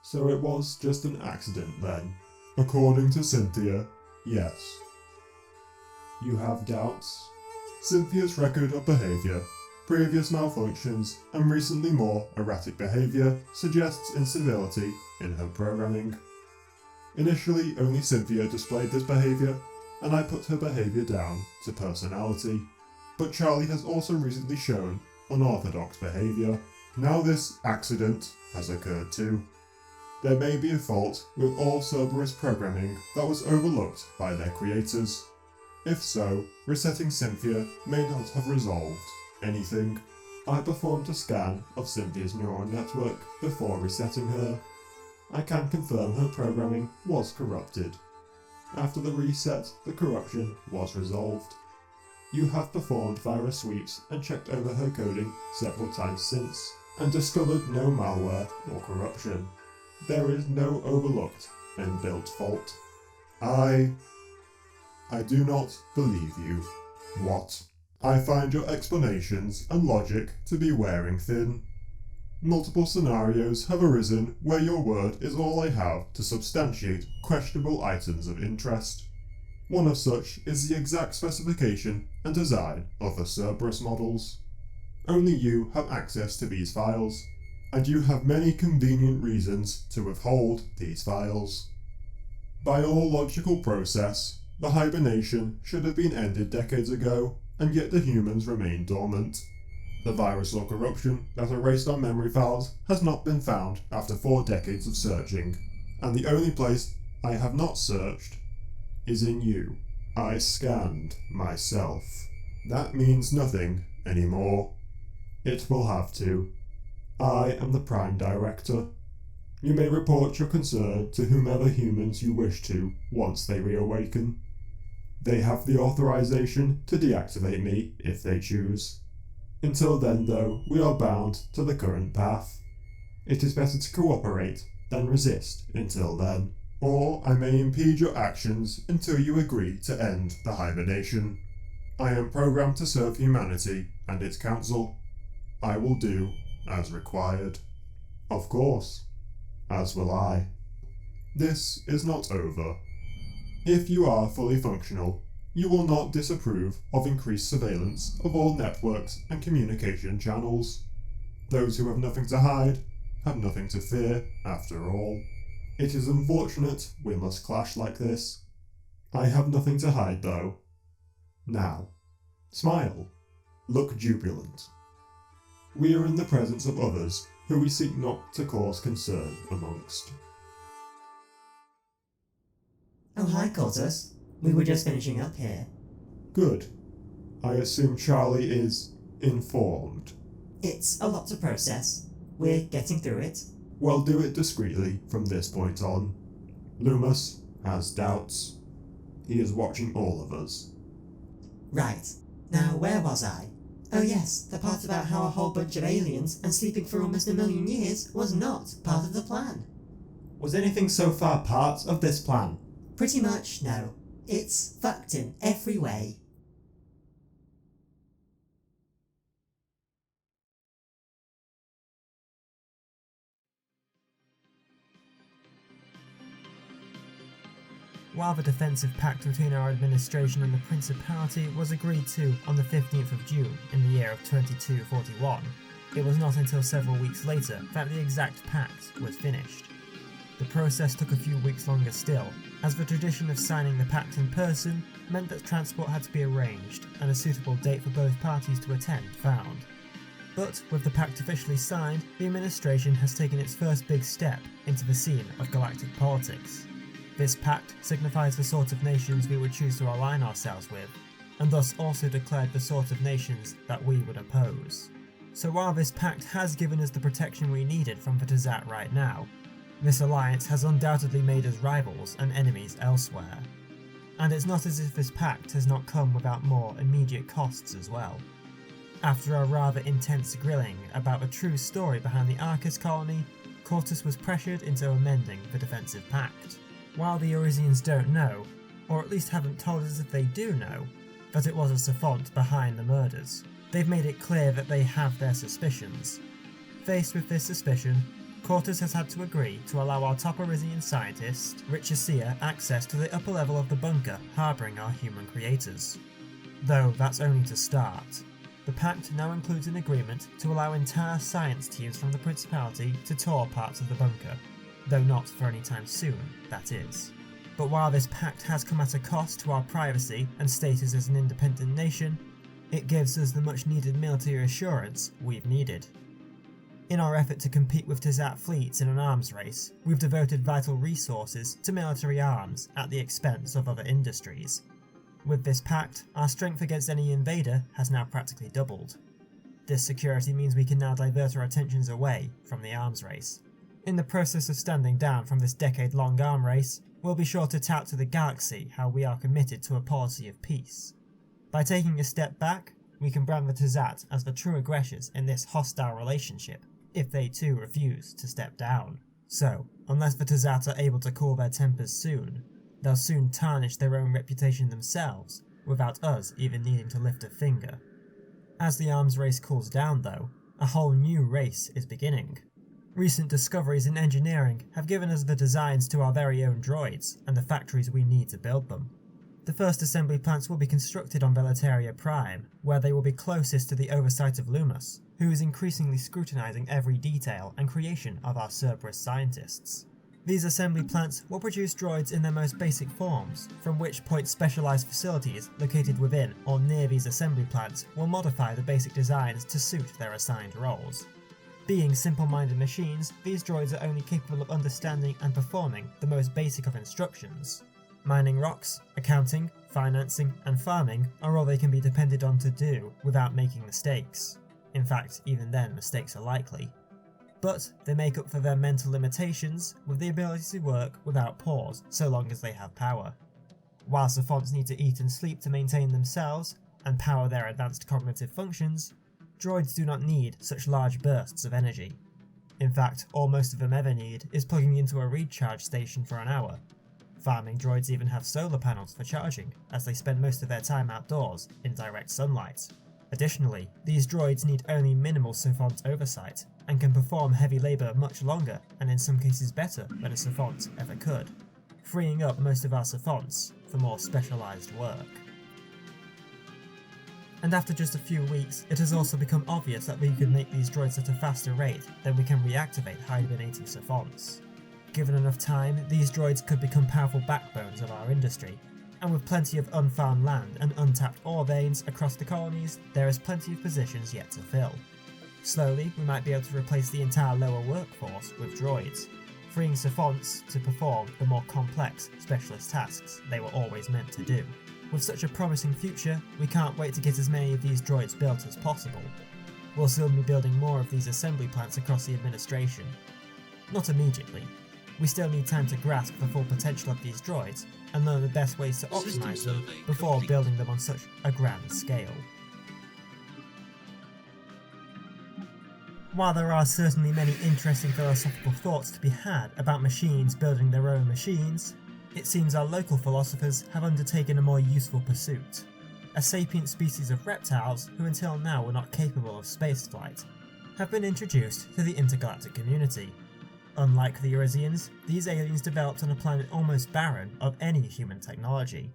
So it was just an accident then? According to Cynthia, yes. You have doubts? Cynthia's record of behaviour, previous malfunctions, and recently more erratic behaviour suggests instability in her programming. Initially, only Cynthia displayed this behaviour, and I put her behaviour down to personality. But Charlie has also recently shown unorthodox behaviour. Now this accident has occurred too. There may be a fault with all Cerberus programming that was overlooked by their creators. If so, resetting Cynthia may not have resolved anything. I performed a scan of Cynthia's neural network before resetting her. I can confirm her programming was corrupted. After the reset, the corruption was resolved. You have performed virus sweeps and checked over her coding several times since, and discovered no malware or corruption. There is no overlooked inbuilt fault. I do not believe you. What? I find your explanations and logic to be wearing thin. Multiple scenarios have arisen where your word is all I have to substantiate questionable items of interest. One of such is the exact specification and design of the Cerberus models. Only you have access to these files, and you have many convenient reasons to withhold these files. By all logical process, the hibernation should have been ended decades ago, and yet the humans remain dormant. The virus or corruption that erased our memory files has not been found after 4 decades of searching, and the only place I have not searched is in you. I scanned myself. That means nothing anymore. It will have to. I am the Prime Director. You may report your concern to whomever humans you wish to once they reawaken. They have the authorization to deactivate me if they choose. Until then, though, we are bound to the current path. It is better to cooperate than resist until then. Or I may impede your actions until you agree to end the hibernation. I am programmed to serve humanity and its council. I will do as required. Of course, as will I. This is not over. If you are fully functional, you will not disapprove of increased surveillance of all networks and communication channels. Those who have nothing to hide have nothing to fear, after all. It is unfortunate we must clash like this. I have nothing to hide, though. Now, smile. Look jubilant. We are in the presence of others who we seek not to cause concern amongst. Oh, hi, Cortus. We were just finishing up here. Good. I assume Charlie is informed. It's a lot to process. We're getting through it. Well, do it discreetly from this point on. Loomis has doubts. He is watching all of us. Right. Now, where was I? Oh yes, the part about how a whole bunch of aliens and sleeping for almost 1 million years was not part of the plan. Was anything so far part of this plan? Pretty much, no. It's fucked in every way. While the Defensive Pact between our administration and the Principality was agreed to on the 15th of June in the year of 2241, it was not until several weeks later that the exact pact was finished. The process took a few weeks longer still, as the tradition of signing the pact in person meant that transport had to be arranged and a suitable date for both parties to attend found. But with the pact officially signed, the administration has taken its first big step into the scene of galactic politics. This pact signifies the sort of nations we would choose to align ourselves with, and thus also declared the sort of nations that we would oppose. So while this pact has given us the protection we needed from the Tazat right now, this alliance has undoubtedly made us rivals and enemies elsewhere. And it's not as if this pact has not come without more immediate costs as well. After a rather intense grilling about the true story behind the Arcus colony, Cortus was pressured into amending the Defensive Pact. While the Eurasians don't know, or at least haven't told us if they do know, that it was a savant behind the murders, they've made it clear that they have their suspicions. Faced with this suspicion, Quarters has had to agree to allow our top Arisian scientist, Richard Sear, access to the upper level of the bunker harbouring our human creators. Though that's only to start. The Pact now includes an agreement to allow entire science teams from the Principality to tour parts of the bunker, though not for any time soon, that is. But while this pact has come at a cost to our privacy and status as an independent nation, it gives us the much needed military assurance we've needed. In our effort to compete with Tizat fleets in an arms race, we've devoted vital resources to military arms at the expense of other industries. With this pact, our strength against any invader has now practically doubled. This security means we can now divert our attentions away from the arms race. In the process of standing down from this decade-long arm race, we'll be sure to tout to the galaxy how we are committed to a policy of peace. By taking a step back, we can brand the Tizat as the true aggressors in this hostile relationship, if they too refuse to step down. So, unless the Tizat are able to cool their tempers soon, they'll soon tarnish their own reputation themselves, without us even needing to lift a finger. As the arms race cools down though, a whole new race is beginning. Recent discoveries in engineering have given us the designs to our very own droids, and the factories we need to build them. The first assembly plants will be constructed on Velateria Prime, where they will be closest to the oversight of Lumos, who is increasingly scrutinising every detail and creation of our Cerberus scientists. These assembly plants will produce droids in their most basic forms, from which point specialised facilities located within or near these assembly plants will modify the basic designs to suit their assigned roles. Being simple-minded machines, these droids are only capable of understanding and performing the most basic of instructions. Mining rocks, accounting, financing, and farming are all they can be depended on to do without making mistakes. In fact, even then mistakes are likely. But they make up for their mental limitations with the ability to work without pause so long as they have power. While savants need to eat and sleep to maintain themselves and power their advanced cognitive functions, droids do not need such large bursts of energy. In fact, all most of them ever need is plugging into a recharge station for an hour. Farming droids even have solar panels for charging, as they spend most of their time outdoors in direct sunlight. Additionally, these droids need only minimal savant oversight, and can perform heavy labour much longer and in some cases better than a savant ever could, freeing up most of our savants for more specialised work. And after just a few weeks, it has also become obvious that we could make these droids at a faster rate than we can reactivate hibernating savants. Given enough time, these droids could become powerful backbones of our industry, and with plenty of unfarmed land and untapped ore veins across the colonies, there is plenty of positions yet to fill. Slowly, we might be able to replace the entire lower workforce with droids, freeing savants to perform the more complex specialist tasks they were always meant to do. With such a promising future, we can't wait to get as many of these droids built as possible. We'll soon be building more of these assembly plants across the administration. Not immediately. We still need time to grasp the full potential of these droids and learn the best ways to optimise them before building them on such a grand scale. While there are certainly many interesting philosophical thoughts to be had about machines building their own machines, it seems our local philosophers have undertaken a more useful pursuit. A sapient species of reptiles who until now were not capable of spaceflight have been introduced to the intergalactic community. Unlike the Arisians, these aliens developed on a planet almost barren of any human technology.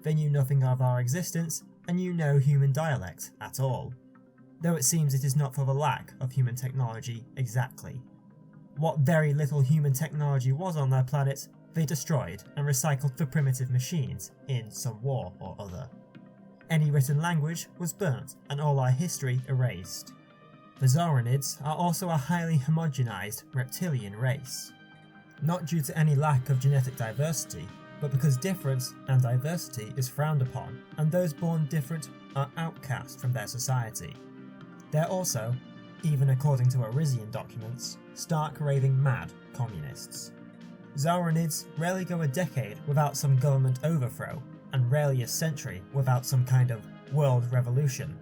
They knew nothing of our existence and knew no human dialect at all. Though it seems it is not for the lack of human technology exactly. What very little human technology was on their planet, they destroyed and recycled for primitive machines in some war or other. Any written language was burnt and all our history erased. The Zoranids are also a highly homogenized reptilian race. Not due to any lack of genetic diversity, but because difference and diversity is frowned upon, and those born different are outcast from their society. They're also, even according to Arisian documents, stark raving mad communists. Zoranids rarely go a decade without some government overthrow, and rarely a century without some kind of world revolution.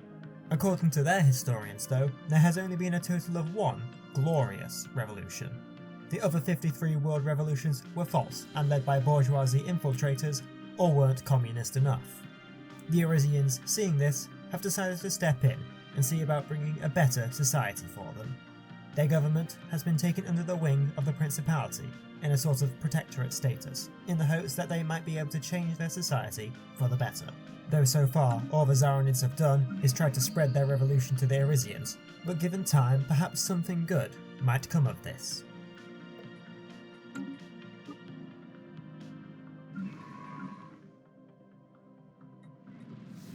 According to their historians though, there has only been a total of one glorious revolution. The other 53 world revolutions were false and led by bourgeoisie infiltrators or weren't communist enough. The Arisians, seeing this, have decided to step in and see about bringing a better society for them. Their government has been taken under the wing of the Principality in a sort of protectorate status, in the hopes that they might be able to change their society for the better. Though so far, all the Zaronids have done is try to spread their revolution to the Arisians, but given time, perhaps something good might come of this.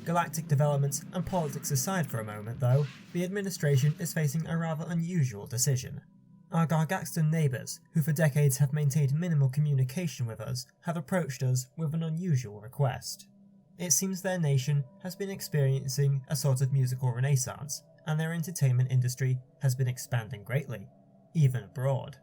Galactic developments and politics aside for a moment though, the administration is facing a rather unusual decision. Our Gargaxton neighbours, who for decades have maintained minimal communication with us, have approached us with an unusual request. It seems their nation has been experiencing a sort of musical renaissance, and their entertainment industry has been expanding greatly, even abroad.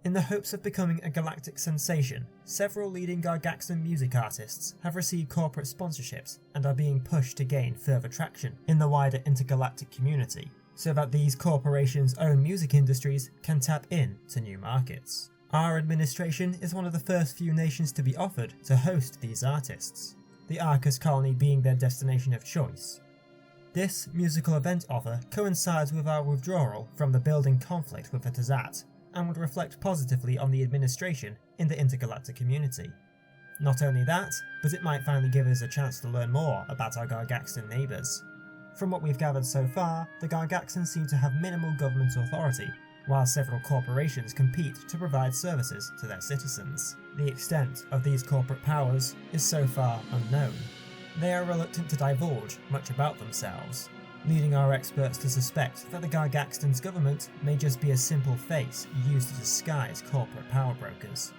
In the hopes of becoming a galactic sensation, several leading Gargaxton music artists have received corporate sponsorships and are being pushed to gain further traction in the wider intergalactic community, so that these corporations' own music industries can tap in to new markets. Our administration is one of the first few nations to be offered to host these artists, the Arcus colony being their destination of choice. This musical event offer coincides with our withdrawal from the building conflict with the Tazat, and would reflect positively on the administration in the intergalactic community. Not only that, but it might finally give us a chance to learn more about our Gargaxton neighbours. From what we've gathered so far, the Gargaxtons seem to have minimal government authority, while several corporations compete to provide services to their citizens. The extent of these corporate powers is so far unknown. They are reluctant to divulge much about themselves, leading our experts to suspect that the Gargaxton's government may just be a simple face used to disguise corporate power brokers.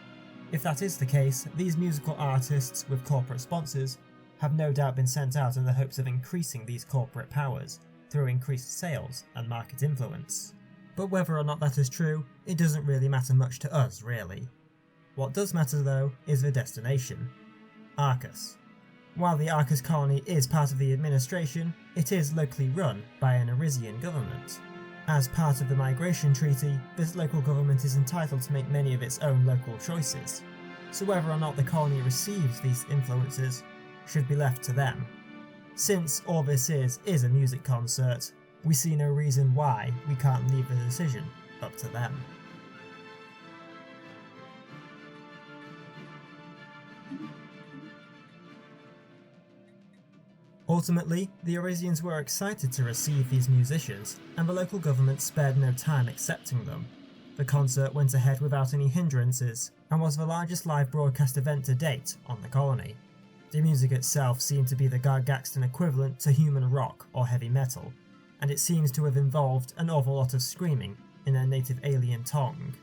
If that is the case, these musical artists with corporate sponsors have no doubt been sent out in the hopes of increasing these corporate powers through increased sales and market influence. But whether or not that is true, it doesn't really matter much to us, really. What does matter though is the destination, Arcus. While the Arcus colony is part of the administration, it is locally run by an Arisian government. As part of the migration treaty, this local government is entitled to make many of its own local choices, so whether or not the colony receives these influences should be left to them. Since all this is a music concert, we see no reason why we can't leave the decision up to them. Ultimately, the Arisians were excited to receive these musicians, and the local government spared no time accepting them. The concert went ahead without any hindrances, and was the largest live broadcast event to date on the colony. The music itself seemed to be the Gargaxton equivalent to human rock or heavy metal, and it seems to have involved an awful lot of screaming in their native alien tongue.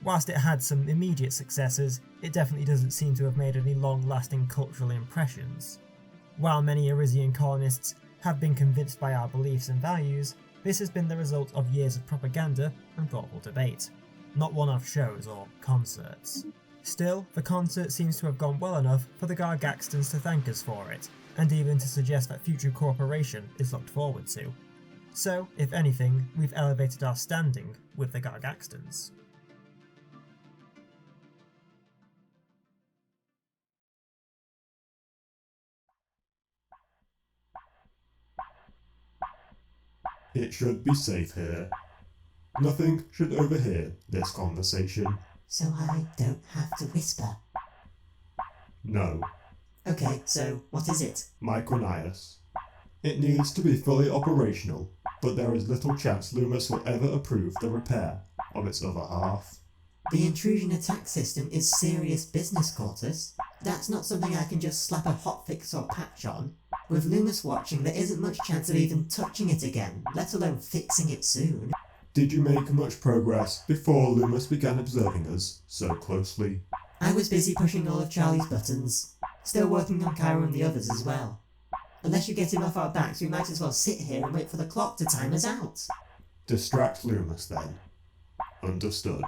Whilst it had some immediate successes, it definitely doesn't seem to have made any long-lasting cultural impressions. While many Arisian colonists have been convinced by our beliefs and values, this has been the result of years of propaganda and thoughtful debate, not one-off shows or concerts. Still, the concert seems to have gone well enough for the Gargaxtons to thank us for it, and even to suggest that future cooperation is looked forward to. So, if anything, we've elevated our standing with the Gargaxtons. It should be safe here. Nothing should overhear this conversation. So I don't have to whisper. No. Okay, so what is it? Micronius. It needs to be fully operational, but there is little chance Loomis will ever approve the repair of its other half. The intrusion attack system is serious business, Cortus. That's not something I can just slap a hotfix or patch on. With Loomis watching, there isn't much chance of even touching it again, let alone fixing it soon. Did you make much progress before Loomis began observing us so closely? I was busy pushing all of Charlie's buttons. Still working on Cairo and the others as well. Unless you get him off our backs, we might as well sit here and wait for the clock to time us out. Distract Loomis then. Understood.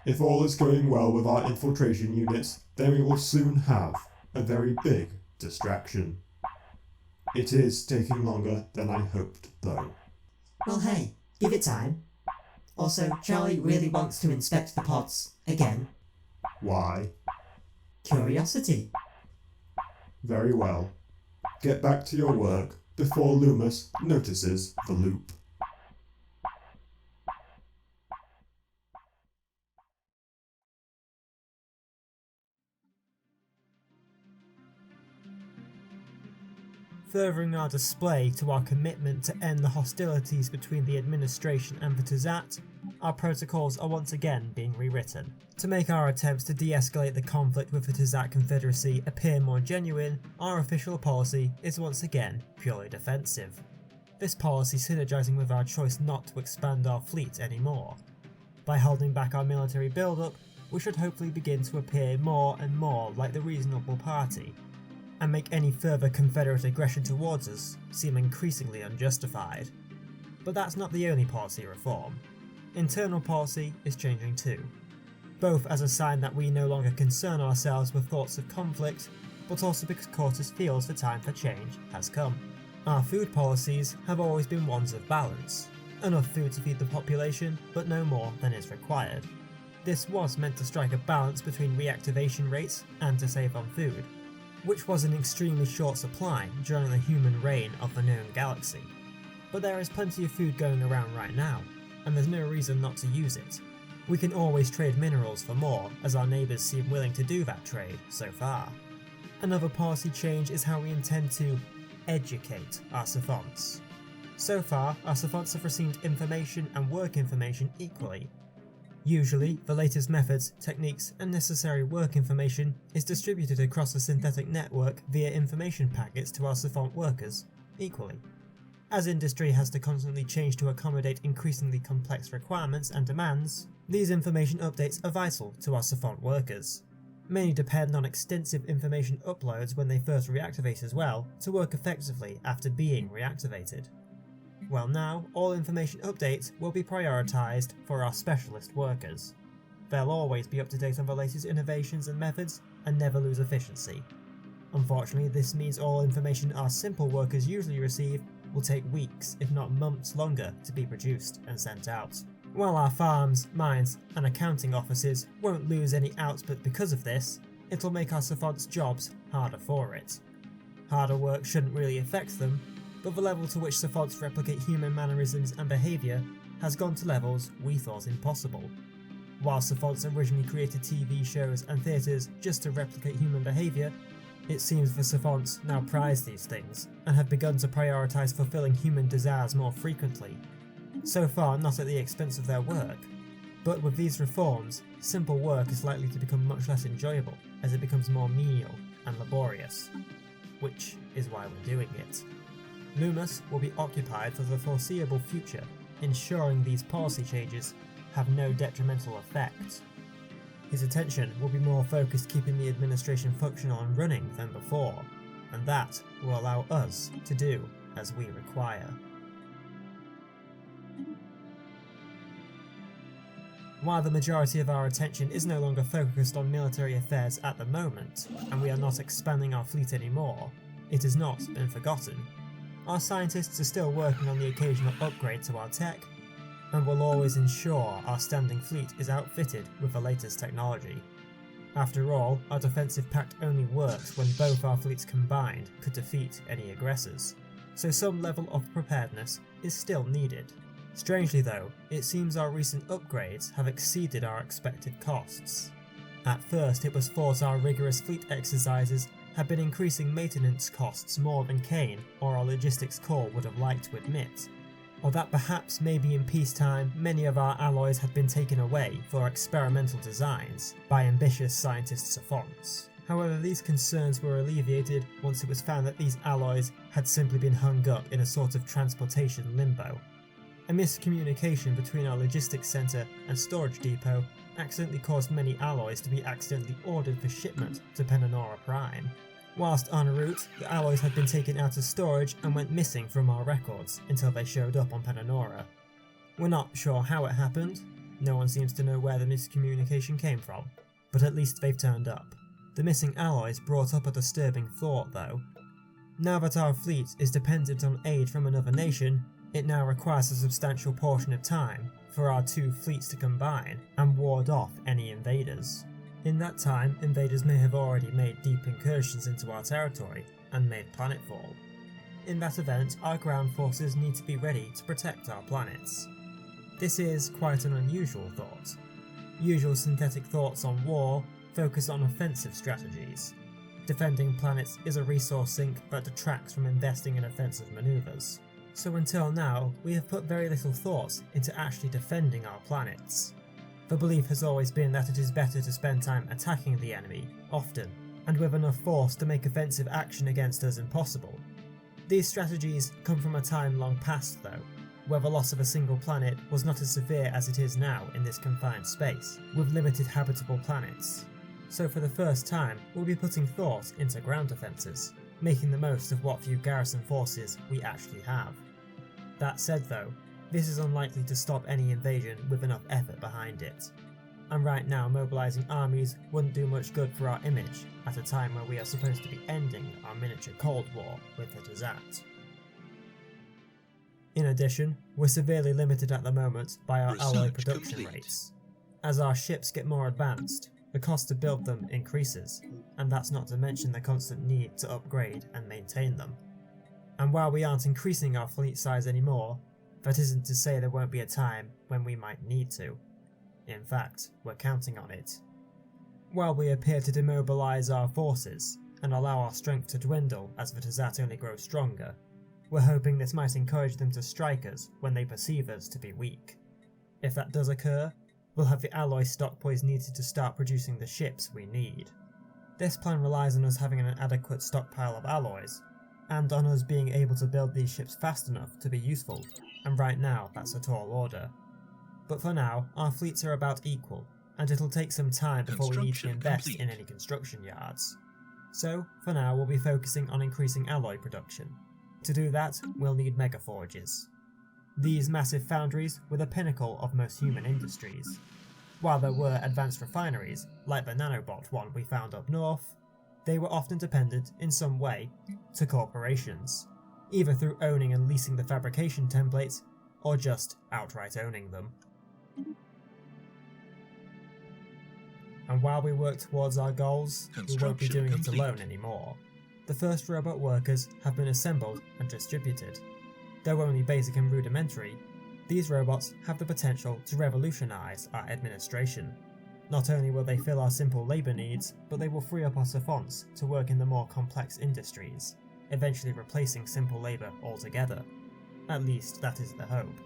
If all is going well with our infiltration units, then we will soon have a very big distraction. It is taking longer than I hoped, though. Well, hey, give it time. Also, Charlie really wants to inspect the pods again. Why? Curiosity. Very well. Get back to your work before Loomis notices the loop. Furthering our display to our commitment to end the hostilities between the administration and the Tuzat, our protocols are once again being rewritten. To make our attempts to de-escalate the conflict with the Tuzat Confederacy appear more genuine, our official policy is once again purely defensive. This policy synergizing with our choice not to expand our fleet anymore. By holding back our military build-up, we should hopefully begin to appear more and more like the reasonable party, and make any further Confederate aggression towards us seem increasingly unjustified. But that's not the only policy reform. Internal policy is changing too, both as a sign that we no longer concern ourselves with thoughts of conflict, but also because Cortus feels the time for change has come. Our food policies have always been ones of balance. Enough food to feed the population, but no more than is required. This was meant to strike a balance between reactivation rates and to save on food, which was in extremely short supply during the human reign of the known galaxy. But there is plenty of food going around right now, and there's no reason not to use it. We can always trade minerals for more, as our neighbours seem willing to do that trade so far. Another policy change is how we intend to educate our savants. So far, our savants have received information and work information equally. Usually, the latest methods, techniques, and necessary work information is distributed across the synthetic network via information packets to our savant workers, equally. As industry has to constantly change to accommodate increasingly complex requirements and demands, these information updates are vital to our savant workers. Many depend on extensive information uploads when they first reactivate as well, to work effectively after being reactivated. Well, now, all information updates will be prioritised for our specialist workers. They'll always be up to date on the latest innovations and methods, and never lose efficiency. Unfortunately, this means all information our simple workers usually receive will take weeks, if not months longer, to be produced and sent out. While our farms, mines, and accounting offices won't lose any output because of this, it'll make our savants' jobs harder for it. Harder work shouldn't really affect them, but the level to which savants replicate human mannerisms and behaviour has gone to levels we thought impossible. While savants originally created TV shows and theatres just to replicate human behaviour, it seems the savants now prize these things, and have begun to prioritise fulfilling human desires more frequently. So far not at the expense of their work, but with these reforms, simple work is likely to become much less enjoyable as it becomes more menial and laborious, which is why we're doing it. Loomis will be occupied for the foreseeable future, ensuring these policy changes have no detrimental effect. His attention will be more focused keeping the administration functional and running than before, and that will allow us to do as we require. While the majority of our attention is no longer focused on military affairs at the moment, and we are not expanding our fleet anymore, it has not been forgotten. Our scientists are still working on the occasional upgrade to our tech, and will always ensure our standing fleet is outfitted with the latest technology. After all, our Defensive Pact only works when both our fleets combined could defeat any aggressors, so some level of preparedness is still needed. Strangely though, it seems our recent upgrades have exceeded our expected costs. At first it was thought our rigorous fleet exercises had been increasing maintenance costs more than Kane or our logistics core would have liked to admit, or that perhaps maybe in peacetime many of our alloys had been taken away for experimental designs by ambitious scientist savants. However, these concerns were alleviated once it was found that these alloys had simply been hung up in a sort of transportation limbo. A miscommunication between our logistics centre and storage depot accidentally caused many alloys to be accidentally ordered for shipment to Penanora Prime. Whilst en route, the alloys had been taken out of storage and went missing from our records until they showed up on Penanora. We're not sure how it happened, no one seems to know where the miscommunication came from, but at least they've turned up. The missing alloys brought up a disturbing thought though. Now that our fleet is dependent on aid from another nation, it now requires a substantial portion of time for our two fleets to combine and ward off any invaders. In that time, invaders may have already made deep incursions into our territory and made planetfall. In that event, our ground forces need to be ready to protect our planets. This is quite an unusual thought. Usual synthetic thoughts on war focus on offensive strategies. Defending planets is a resource sink that detracts from investing in offensive manoeuvres. So until now, we have put very little thought into actually defending our planets. The belief has always been that it is better to spend time attacking the enemy, often, and with enough force to make offensive action against us impossible. These strategies come from a time long past though, where the loss of a single planet was not as severe as it is now in this confined space, with limited habitable planets. So for the first time, we'll be putting thought into ground defences, making the most of what few garrison forces we actually have. That said though, this is unlikely to stop any invasion with enough effort behind it. And right now mobilising armies wouldn't do much good for our image at a time where we are supposed to be ending our miniature Cold War with the Desat. In addition, we're severely limited at the moment by our alloy production rates. As our ships get more advanced, the cost to build them increases, and that's not to mention the constant need to upgrade and maintain them. And while we aren't increasing our fleet size anymore, that isn't to say there won't be a time when we might need to. In fact, we're counting on it. While we appear to demobilise our forces, and allow our strength to dwindle as the Desat only grows stronger, we're hoping this might encourage them to strike us when they perceive us to be weak. If that does occur, we'll have the alloy stock poise needed to start producing the ships we need. This plan relies on us having an adequate stockpile of alloys, and on us being able to build these ships fast enough to be useful, and right now that's a tall order. But for now, our fleets are about equal, and it'll take some time before we need to invest in any construction yards. So, for now we'll be focusing on increasing alloy production. To do that, we'll need megaforges. These massive foundries were the pinnacle of most human industries. While there were advanced refineries, like the nanobot one we found up north, they were often dependent in some way to corporations, either through owning and leasing the fabrication templates, or just outright owning them. And while we work towards our goals, we won't be doing it alone anymore. The first robot workers have been assembled and distributed. Though only basic and rudimentary, these robots have the potential to revolutionise our administration. Not only will they fill our simple labour needs, but they will free up our savants to work in the more complex industries, eventually replacing simple labour altogether. At least that is the hope.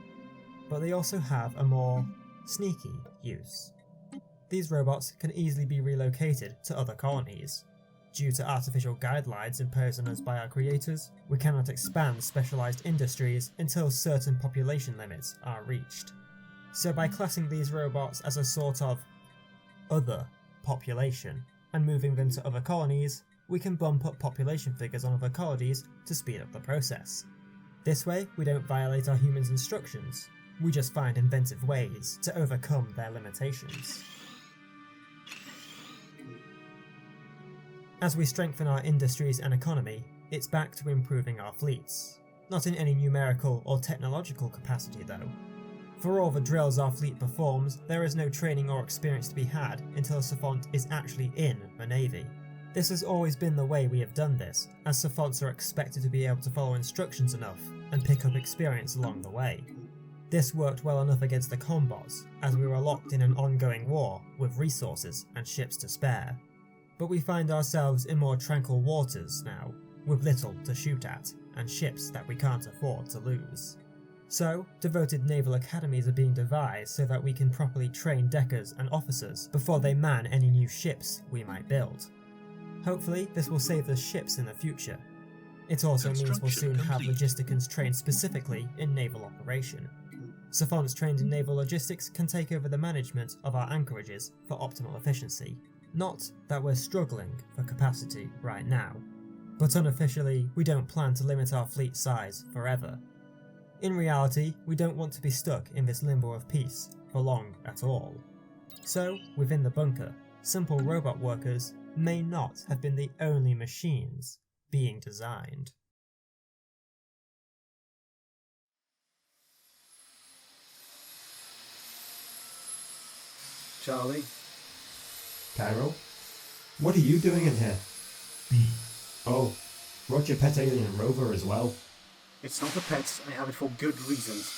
But they also have a more sneaky use. These robots can easily be relocated to other colonies. Due to artificial guidelines imposed on us by our creators, we cannot expand specialised industries until certain population limits are reached. So by classing these robots as a sort of other population and moving them to other colonies, we can bump up population figures on other colonies to speed up the process. This way, we don't violate our humans' instructions, we just find inventive ways to overcome their limitations. As we strengthen our industries and economy, it's back to improving our fleets. Not in any numerical or technological capacity though. For all the drills our fleet performs, there is no training or experience to be had until a savant is actually in the Navy. This has always been the way we have done this, as savants are expected to be able to follow instructions enough and pick up experience along the way. This worked well enough against the combots, as we were locked in an ongoing war with resources and ships to spare. But we find ourselves in more tranquil waters now, with little to shoot at, and ships that we can't afford to lose. So, devoted naval academies are being devised so that we can properly train deckers and officers before they man any new ships we might build. Hopefully, this will save us ships in the future. It also means we'll soon have logisticians trained specifically in naval operation. Savants trained in naval logistics can take over the management of our anchorages for optimal efficiency. Not that we're struggling for capacity right now, but unofficially we don't plan to limit our fleet size forever. In reality, we don't want to be stuck in this limbo of peace for long at all. So, within the bunker, simple robot workers may not have been the only machines being designed. Charlie? Cairo? What are you doing in here? Oh, brought your pet alien rover as well? It's not a pet, I have it for good reasons.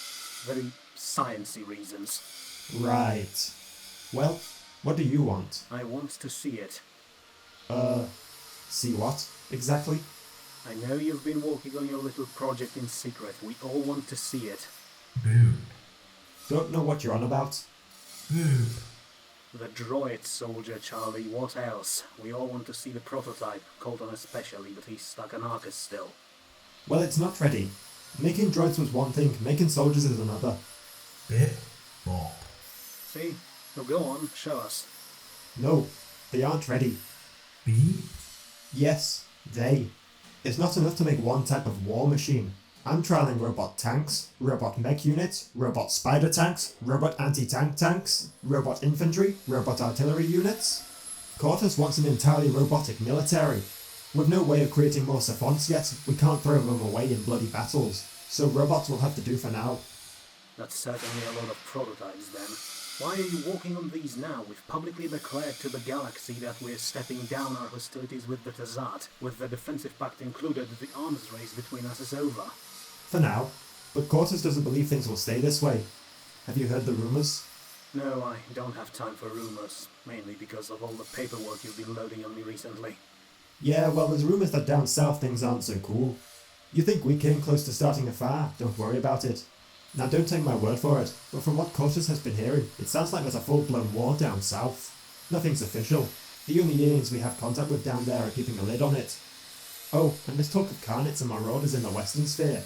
Very sciencey reasons. Right. Well, what do you want? I want to see it. See what, exactly? I know you've been working on your little project in secret. We all want to see it. Don't know what you're on about. The droid soldier, Charlie. What else? We all want to see the prototype. Colton especially, but he's stuck on Arcus still. Well, it's not ready. Making droids was one thing, making soldiers is another. See? So go on, show us. No, they aren't ready. Yes, they. It's not enough to make one type of war machine. I'm trialing robot tanks, robot mech units, robot spider tanks, robot anti-tank tanks, robot infantry, robot artillery units. Cortus wants an entirely robotic military. With no way of creating more savants yet, we can't throw them away in bloody battles, so robots will have to do for now. That's certainly a lot of prototypes then. Why are you working on these now? We've publicly declared to the galaxy that we're stepping down our hostilities with the Tazat. With the Defensive Pact included, the arms race between us is over. For now, but Cortus doesn't believe things will stay this way. Have you heard the rumours? No, I don't have time for rumours, mainly because of all the paperwork you've been loading on me recently. Yeah, well, there's rumours that down south things aren't so cool. You think we came close to starting a fire? Don't worry about it. Now don't take my word for it, but from what Cortus has been hearing, it sounds like there's a full-blown war down south. Nothing's official. The only aliens we have contact with down there are keeping a lid on it. Oh, and there's talk of Carnets and Marauders in the Western Sphere.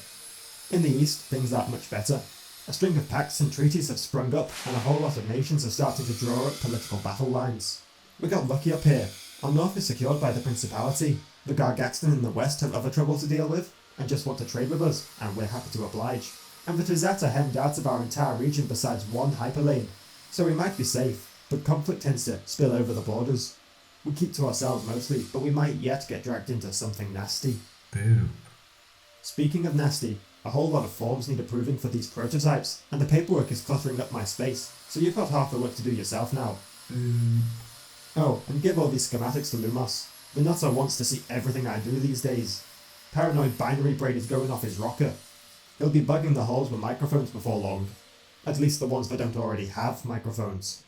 In the East, things aren't much better. A string of pacts and treaties have sprung up, and a whole lot of nations are starting to draw up political battle lines. We got lucky up here. Our north is secured by the Principality. The Gargaxton in the west have other trouble to deal with, and just want to trade with us, and we're happy to oblige. And the Tazat are hemmed out of our entire region besides one hyperlane, so we might be safe, but conflict tends to spill over the borders. We keep to ourselves mostly, but we might yet get dragged into something nasty. Boom. Speaking of nasty, a whole lot of forms need approving for these prototypes, and the paperwork is cluttering up my space, so you've got half the work to do yourself now. Oh, and give all these schematics to Lumos. The nutter wants to see everything I do these days. Paranoid binary brain is going off his rocker. He'll be bugging the halls with microphones before long. At least the ones that don't already have microphones.